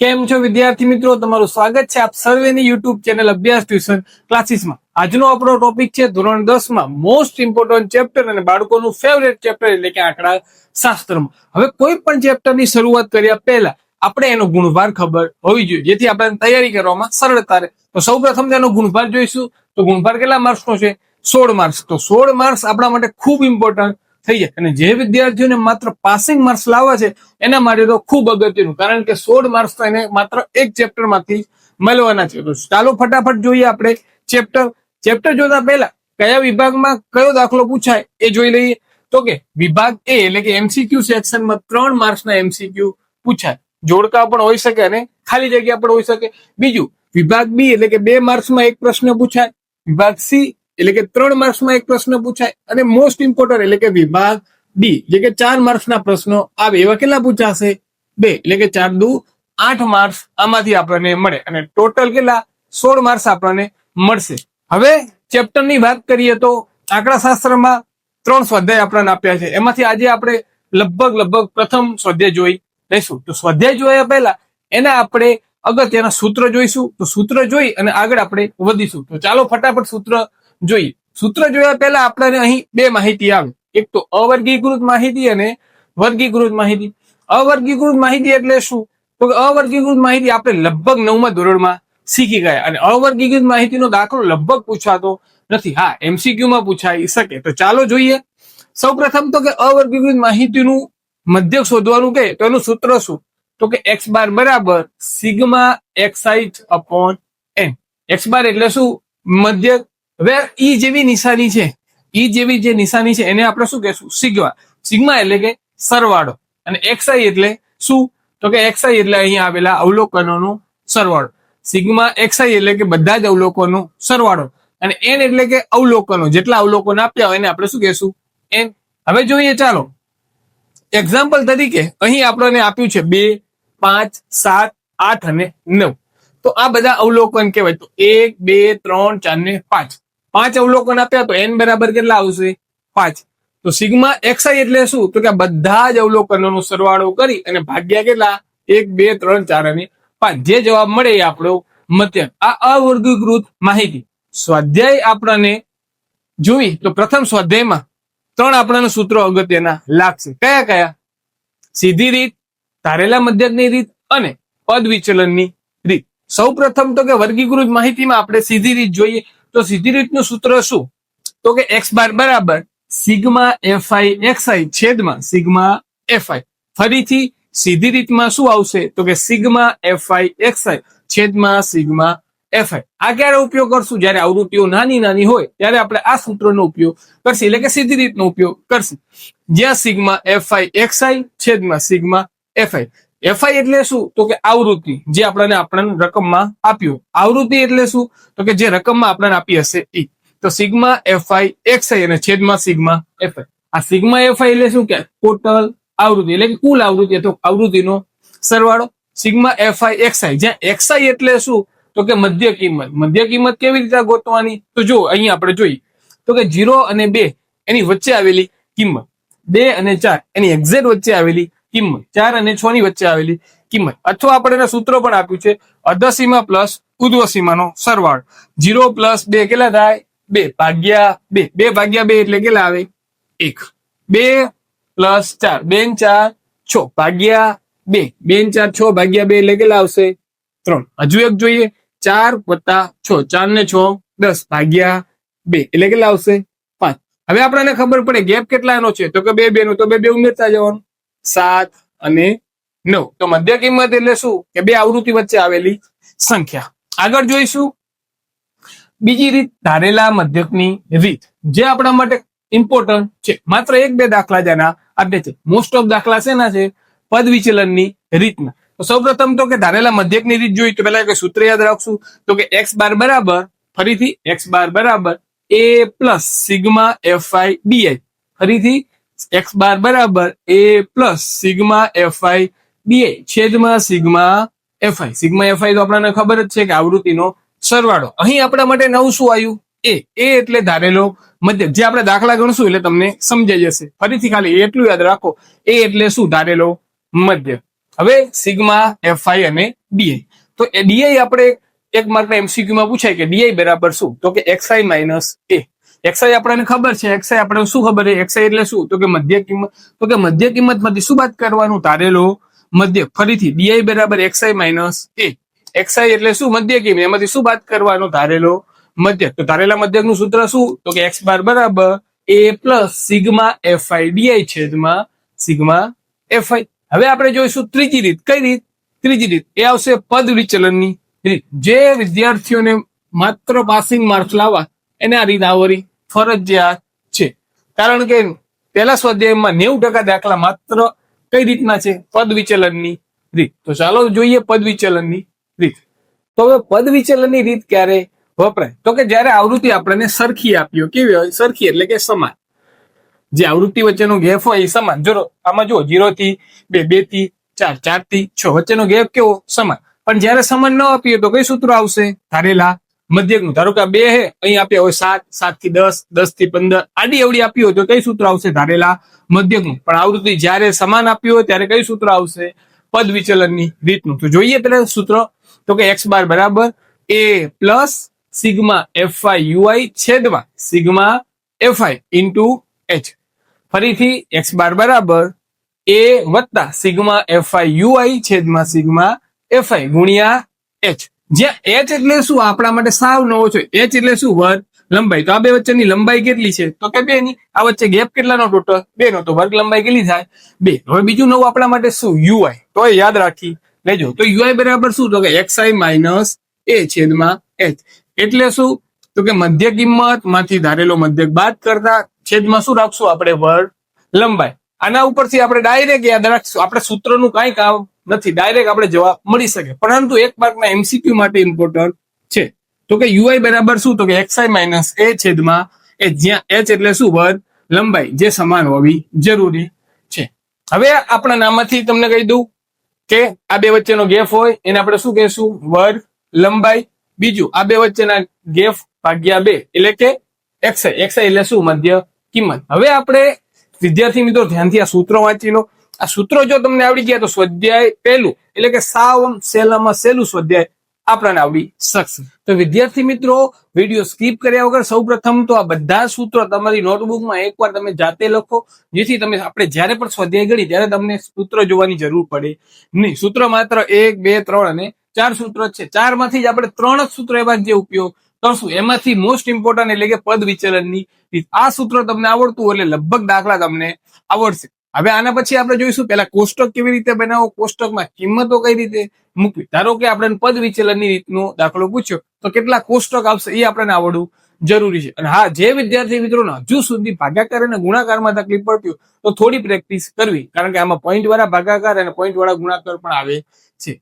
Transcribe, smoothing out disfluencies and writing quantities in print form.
કેમ છો વિદ્યાર્થી મિત્રો, તમારું સ્વાગત છે આપ સર્વેની યુટ્યુબ ચેનલ અભ્યાસ ટ્યુશન ક્લાસીસમાં। આજનો આપણો ટોપિક છે ધોરણ 10 માં મોસ્ટ ઇમ્પોર્ટન્ટ ચેપ્ટર અને બાળકોનું ફેવરેટ ચેપ્ટર એટલે કે આંકડા શાસ્ત્રમાં। હવે કોઈ પણ ચેપ્ટરની શરૂઆત કર્યા પહેલા આપણે એનો ગુણભાર ખબર હોવી જોઈએ, જેથી આપણે તૈયારી કરવામાં સરળતા રહે। તો સૌપ્રથમ તેનો ગુણભાર જોઈશું। તો ગુણભાર કેટલા માર્ક્સનો છે? 16 માર્ક્સ। તો 16 માર્ક્સ આપણા માટે ખૂબ ઇમ્પોર્ટન્ટ થઈ જાય, અને જે વિદ્યાર્થીઓને માત્ર પાસિંગ માર્ક્સ લાવવા છે એના માટે તો ખૂબ અગત્યનું, કારણ કે 16 માર્ક્સ તો એને માત્ર એક ચેપ્ટર માંથી મળવાના છે। તો ચાલો ફટાફટ જોઈએ આપણે ચેપ્ટર જોતા પહેલા કયા વિભાગમાં કયો દાખલો પૂછાય એ જોઈ લઈએ। તો કે વિભાગ એ એટલે કે એમસીક્યુ સેક્શનમાં 3 માર્ક્સના એમસીક્યુ પૂછાય, જોડકા પણ હોઈ શકે અને ખાલી જગ્યા પણ હોઈ શકે। બીજું વિભાગ બી એટલે કે 2 માર્ક્સમાં એક પ્રશ્ન પૂછાય, વિભાગ સી એટલે કે 3 માર્ક્સમાં એક પ્રશ્ન પૂછાય, અને મોસ્ટ ઇમ્પોર્ટન્ટ એટલે કે વિભાગ ડી એટલે કે 4 માર્ક્સના પ્રશ્નો આવે। એવા કેટલા પૂછાશે? 2 એટલે કે 4 દુ 8 માર્ક્સ આમાંથી આપણને મળે, અને ટોટલ કેટલા? 16 માર્ક્સ આપણને મળશે। હવે ચેપ્ટરની વાત કરીએ તો આંકડા શાસ્ત્રમાં 3 સ્વાધ્યાય આપણને આપ્યા છે, એમાંથી આજે આપણે લગભગ પ્રથમ સ્વાધ્યાય જોઈ લઈશું। તો સ્વાધ્યાય જોયા પહેલા એના આપણે અગત્યના સૂત્ર જોઈશું। તો સૂત્ર જોઈ અને આગળ આપણે વધીશું। તો ચાલો ફટાફટ સૂત્ર જોઈએ। સૂત્ર જોયા પહેલા આપણને અહીં 2 માહિતી આવે, એક તો અવર્ગીકૃત માહિતી અને વર્ગીકૃત માહિતી। અવર્ગીકૃત માહિતી એટલે શું? તો અવર્ગીકૃત માહિતી આપણે લગભગ 9મા ધોરણમાં શીખી ગયા, અને અવર્ગીકૃત માહિતીનો દાખલો લગભગ પૂછાતો નથી। હા, એમસીક્યુ માં પૂછાઈ શકે। તો ચાલો જોઈએ। સૌપ્રથમ તો કે અવર્ગીકૃત માહિતીનું મધ્યક શોધવાનું કે તો એનું સૂત્ર શું? તો કે x બાર બરાબર sigma xi upon n। x બાર એટલે શું? મધ્યક। હવે ઈ જેવી નિશાની છે, ઈ જેવી જે નિશાની છે એને આપણે શું કહેશું? સિગ્મા। સિગ્મા એટલે કે સરવાળો, અને xi એટલે શું? તો કે xi એટલે અહીંયા આવેલા અવલોકનોનો સરવાળો। સિગ્મા xi એટલે કે બધા જ અવલોકનો સરવાળો, અને n એટલે કે અવલોકનો, જેટલા અવલોકન આપ્યા હોય એને આપણે શું કહેશું? n। હવે જોઈએ ચાલો, એક્ઝામ્પલ તરીકે અહીં આપણને આપ્યું છે 2, 5, 7, 8 અને 9। તો આ બધા અવલોકન કહેવાય। તો 1, 2, 3, 4 ને 5, 5 અવલોકન આપ્યા, તો n બરાબર કેટલા આવશે? 5। તો સિગ્મા xi એટલે શું? તો કે બધા જ અવલોકનોનો સરવાળો કરી અને ભાગ્યા કેટલા? 1, 2, 3, 4 અને 5, જે જવાબ મળે એ આપણો મધ્યક। આ અવર્ગીકૃત માહિતી સ્વાધ્યાય આપણને જોઈ તો પ્રથમ સ્વાધ્યાયમાં 3 આપણને સૂત્રો અગત્યના લાગશે। કયા કયા? સીધી રીત, ધારેલા મધ્યકની રીત અને પદ વિચલનની રીત। સૌ પ્રથમ તો કે વર્ગીકૃત માહિતીમાં આપણે સીધી રીત જોઈએ। તો સીધી રીતનું સૂત્ર શું? તો કે x બાર બરાબર સિગ્મા fi xi છેદમાં સિગ્મા fi। ફરીથી સીધી રીતમાં શું આવશે? તો કે સિગ્મા fi xi છેદમાં સિગ્મા fi। આ ક્યારે ઉપયોગ કરશું? જ્યારે આવૃત્તિઓ નાની હોય ત્યારે આપણે આ સૂત્રનો ઉપયોગ કરશું, એટલે કે સીધી રીતનો ઉપયોગ કરશું, જ્યાં સિગ્મા fi xi છેદમાં સિગ્મા fi। fi એટલે શું? તો કે આવૃત્તિ, જે આપણને રકમમાં આપ્યું। આવૃત્તિ એટલે શું? તો કે જે રકમમાં આપણને આપી હશે એ। તો સિગ્મા fi xi અને છેદમાં સિગ્મા fi। આ સિગ્મા fi એટલે શું? કે ટોટલ આવૃત્તિ એટલે કે કુલ આવૃત્તિ, તો આવૃત્તિનો સરવાળો। સિગ્મા fi xi, જ્યાં xi એટલે શું? તો કે મધ્ય કિંમત। મધ્ય કિંમત કેવી રીતે ગોતવાની? તો જો અહીંયા આપણે જોઈએ તો કે 0 અને 2 એની વચ્ચે આવેલી કિંમત, 2 અને 4 એની એક્ઝેક્ટ વચ્ચે આવેલી કિંમત, 4 અને 6 ની વચ્ચે આવેલી કિંમત, અથવા આપણે સૂત્ર પણ આપ્યું છે અર્ધસીમા પ્લસ ઉર્ધ્વસીમાનો સરવાળો। 0 પ્લસ 2 કેટલા થાય? 2 ભાગ્યા 2, 2 ભાગ્યા 2 એટલે કેટલા આવે? 1। 2 પ્લસ 4, 2 ને 4 6 ભાગ્યા 2, 2 ને 4 6 ભાગ્યા 2 એટલે કેટલા આવશે? 3। હજુ એક જોઈએ, 4 વત્તા 6, 4 ને 6 10 ભાગ્યા 2 એટલે કેટલા આવશે? 5। હવે આપણને ખબર પડે ગેપ કેટલાનો છે? તો કે 2 નો, તો 2 ઉમેરતા જવાનું, 7 અને 9। તો મધ્ય કિંમત એટલે શું? કે 2 આવૃત્તિ વચ્ચે આવેલી સંખ્યા। આગળ જોઈશું બીજી રીત, ધારેલા મધ્યકની રીત, જે આપણા માટે ઇમ્પોર્ટન્ટ છે। માત્ર 1-2 દાખલા જેના આપે છે, મોસ્ટ ઓફ દાખલા શેના છે? પદ વિચલનની રીતના। તો સૌપ્રથમ તો કે ધારેલા મધ્યકની રીત જોઈ તો પહેલા એક સૂત્ર યાદ રાખશું, તો કે x બાર બરાબર, ફરીથી x બાર બરાબર a plus sigma fi di। ફરીથી x બાર બરાબર a plus sigma fi di છેદમાં સિગ્મા fi। સિગ્મા fi તો આપણને ખબર જ છે કે આવૃત્તિનો સરવાળો। અહીં આપણા માટે નવું શું આવ્યું? a એટલે ધારેલો મધ્યક, જે આપણે દાખલા ગણશું એટલે તમને સમજાઈ જશે। ફરીથી ખાલી એટલું યાદ રાખો, a એટલે શું? ધારેલો મધ્યક। હવે સિગ્મા એફઆઈ અને ડીઆઈ, તો એ ડીઆઈ આપણે એક માર્કના એમસીક્યુ માં પૂછાય કે ડીઆઈ બરાબર શું, તો કે એક્સઆઈ માઇનસ એ. એક્સઆઈ આપણને ખબર છે, એક્સઆઈ આપણે શું ખબર છે, એક્સઆઈ એટલે શું, તો કે મધ્ય કિંમત. તો કે મધ્ય કિંમત માંથી શું બાદ કરવાનું, ધારેલો મધ્ય. ફરીથી ડીઆઈ બરાબર એક્સઆઈ માઇનસ એ. એક્સઆઈ એટલે શું, મધ્ય કિંમત, એમાંથી શું બાદ કરવાનું, ધારેલો મધ્ય. તો ધારેલા મધ્યકનું સૂત્ર શું, તો કે એક્સ બાર બરાબર એ પ્લસ સિગ્મા એફઆઈ ડીઆઈ છેદમાં સિગ્મા એફઆઈ. હવે આપણે જોઈશું ત્રીજી રીત. કઈ રીત? ત્રીજી રીત એ આવશે પદ વિચલનની રીત. જે વિદ્યાર્થીઓને માત્ર પાસિંગ માર્ક્સ લાવવા એને આ રીત આવરી ફરજિયાત છે. કારણ કે પહેલા સ્વાધ્યાયમાં 90% દાખલા માત્ર કઈ રીતના છે, પદ વિચલનની રીત. તો ચાલો જોઈએ પદ વિચલનની રીત. તો હવે પદ વિચલનની રીત ક્યારે વપરાય, તો કે જ્યારે આવૃત્તિ આપણને સરખી આપી, કેવી હોય, સરખી એટલે કે સમાન. જે આવૃત્તિ વચ્ચેનો ગેપ હોય એ સમાન. જો આમાં જો 0 થી 2, 2 થી 4, 4 થી 6 વચ્ચેનો ગેપ કેવો, સમાન. પણ જ્યારે સમાન ન આપીએ તો કઈ સૂત્ર આવશે, ધારેલા મધ્યકનું. ધારો કે 2 હે, અહીં આપ્યા હોય 7, 7 થી 10, 10 થી 15, આડી અવડી આપી હોય તો કઈ સૂત્ર આવશે, ધારેલા મધ્યકનું. પણ આવૃત્તિ જ્યારે સમાન આપી હોય ત્યારે કઈ સૂત્ર આવશે, પદ વિચલનની રીતનું. તો જોઈએ પેલા સૂત્ર, તો કે એક્સ બાર બરાબર એ પ્લસ સિગ્મા એફઆઈ યુઆઈ છેદમાં સિગ્મા એફઆઈ ઇન્ટુ એચ. ફરીથી એક્સ બાર બરાબર એ વત્તા સિગ્મા એફઆઈ યુઆઈ છેદમાં સિગ્મા એફઆઈ ગુણ્યા એચ. જ્યાં એચ એટલે શું, આપણા માટે સાવ નવો છે. એચ એટલે શું, વર્ગ લંબાઈ. તો આ બે વચ્ચેની લંબાઈ કેટલી છે, તો કે 2 ની. આ વચ્ચે ગેપ કેટલાનો, ટોટલ 2 નો. તો વર્ગ લંબાઈ કેટલી થાય, 2. હવે બીજું નવું આપણા માટે શું, યુઆઈ. તો યાદ રાખી લેજો. તો યુઆઈ બરાબર શું, તો કે એક્સઆઈ માઇનસ એ છેદમાં એચ. એટલે શું, તો કે મધ્ય કિંમત માંથી ધારેલો મધ્યક બાદ કરતા છેદમાં શું રાખશું આપણે, વર્ગ લંબાઈ. આના ઉપરથી આપણે ડાયરેક્ટ યાદ રાખશું, આપણે સૂત્રનું કાંઈ કામ નથી, ડાયરેક્ટ આપણે જવાબ મળી શકે. પરંતુ એક માર્કના એમસીક્યુ માટે ઇમ્પોર્ટન્ટ છે. તો કે યુઆઈ બરાબર શું, તો કે એક્સઆઈ માઇનસ એ છેદમાં એ, જ્યાં એચ એટલે શું, વર્ગ લંબાઈ, જે સમાન હોવી જરૂરી છે. હવે આપણા નામમાંથી તમને કહી દઉં કે આ બે વચ્ચેનો ગેપ હોય એને આપણે શું કહેશું, વર્ગ લંબાઈ. બીજું, આ બે વચ્ચેના ગેપ ભાગ્યા 2 એટલે કે એક્સઆઈ. એક્સઆઈ એટલે શું, મધ્ય કિંમત. હવે આપણે વિદ્યાર્થી મિત્રો ધ્યાનથી આ સૂત્રો વાંચી લો. આ સૂત્રો જો તમને આવડી ગયા તો સ્વાધ્યાય પહેલું એટલે કે સાવ સહેલામાં સહેલું સ્વાધ્યાય આપણને આવડી શકશે. તો વિદ્યાર્થી મિત્રો વિડીયો સ્કીપ કર્યા વગર સૌપ્રથમ તો આ બધા સૂત્રો તમારી નોટબુકમાં એકવાર તમે જાતે લખો, જેથી તમે આપણે જ્યારે પણ સ્વાધ્યાય ગણી ત્યારે તમને સૂત્ર જોવાની જરૂર પડે નહીં. સૂત્ર માત્ર 1, 2, 3 અને 4 સૂત્ર છે. 4 માંથી જ આપણે 3 જ સૂત્ર એવા જે ઉપયોગ કરશું. એમાંથી મોસ્ટ ઇમ્પોર્ટન્ટ એટલે કે પદ વિચલનની રીત. આ સૂત્ર તમને આવડતું એટલે લગભગ દાખલા તમને આવડશે. હવે આના પછી આપણે જોઈશું પેલા કોષ્ટક કેવી રીતે બનાવો, કોષ્ટકમાં કિંમતો કઈ રીતે મૂકવી. ધારો કે આપણે પદ વિચલનની રીતનો દાખલો પૂછ્યો તો કેટલા કોષ્ટક આવશે એ આપણને આવડવું જરૂરી છે. અને હા, જે વિદ્યાર્થી મિત્રોને હજુ સુધી ભાગાકાર અને ગુણાકારમાં તકલીફ પડતી હોય તો થોડી પ્રેક્ટિસ કરવી, કારણ કે આમાં પોઈન્ટ વાળા ભાગાકાર અને પોઈન્ટ વાળા ગુણાકાર પણ આવે છે.